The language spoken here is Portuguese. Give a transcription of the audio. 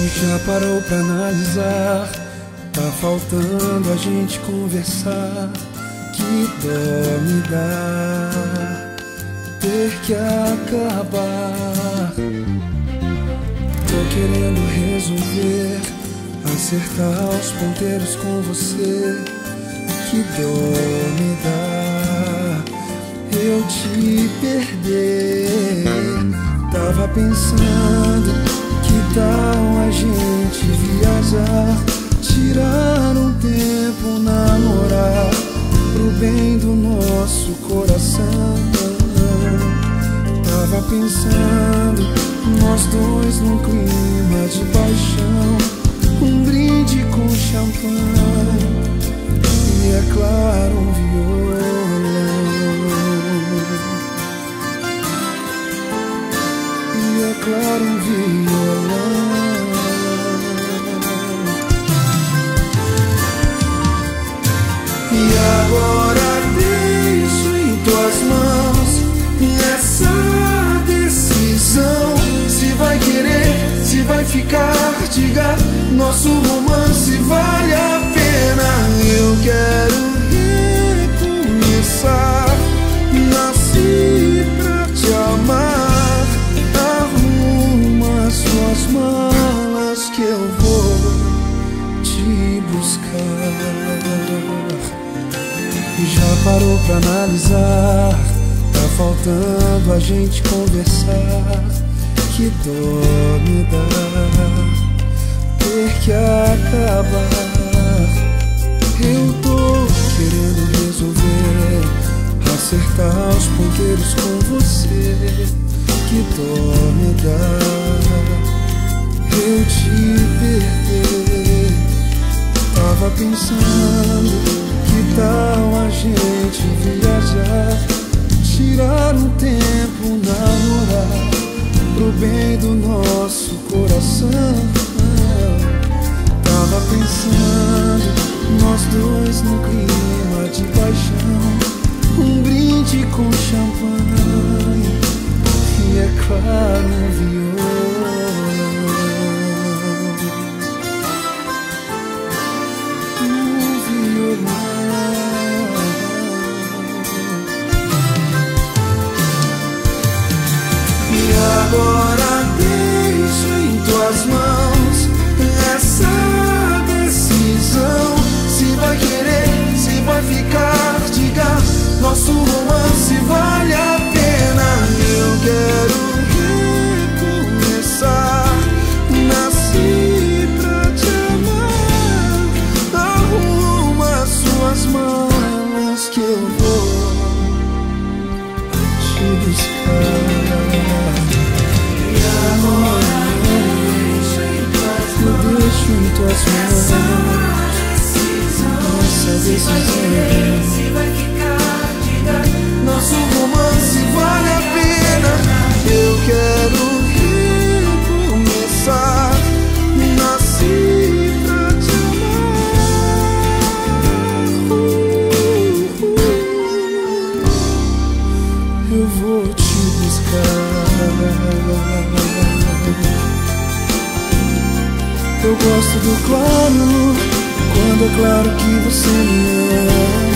Já parou pra analisar? Tá faltando a gente conversar. Que dó me dá ter que acabar. Tô querendo resolver, acertar os ponteiros com você. Que dó me dá eu te perder. Tava pensando, que tal a gente viajar, tirar um tempo, namorar, pro bem do nosso coração. Tava pensando, nós dois num clima de paixão, um brinde com champanhe e, é claro, um violão. E, é claro, um violão. E agora deixo em tuas mãos essa decisão. Se vai querer, se vai ficar, diga, nosso romance vale a pena. Eu quero recomeçar, nasci pra te amar. Arruma suas malas que eu vou te buscar. Já parou pra analisar? Tá faltando a gente conversar. Que dó me dá ter que acabar. Eu tô querendo resolver, acertar os ponteiros com você. Que dó me dá eu te perder. Tava pensando, que tal a gente viajar, tirar um tempo, namorar, pro bem do nosso coração. Tava pensando, nós dois no clima de paixão, um brinde com champanhe e, é claro, um violão. Um violão. Agora deixo em tuas mãos essa decisão. Se vai querer, se vai ficar, diga, nosso romance vale a pena. Eu quero recomeçar, nasci pra te amar. Arruma suas malas que eu vou te buscar. Deixo em tuas mãos essa decisão. Se vai ficar, diga, nosso romance vale a pena. Eu quero recomeçar, nasci pra te amar. Eu vou te buscar. Eu gosto do claro, quando é claro que você me ama.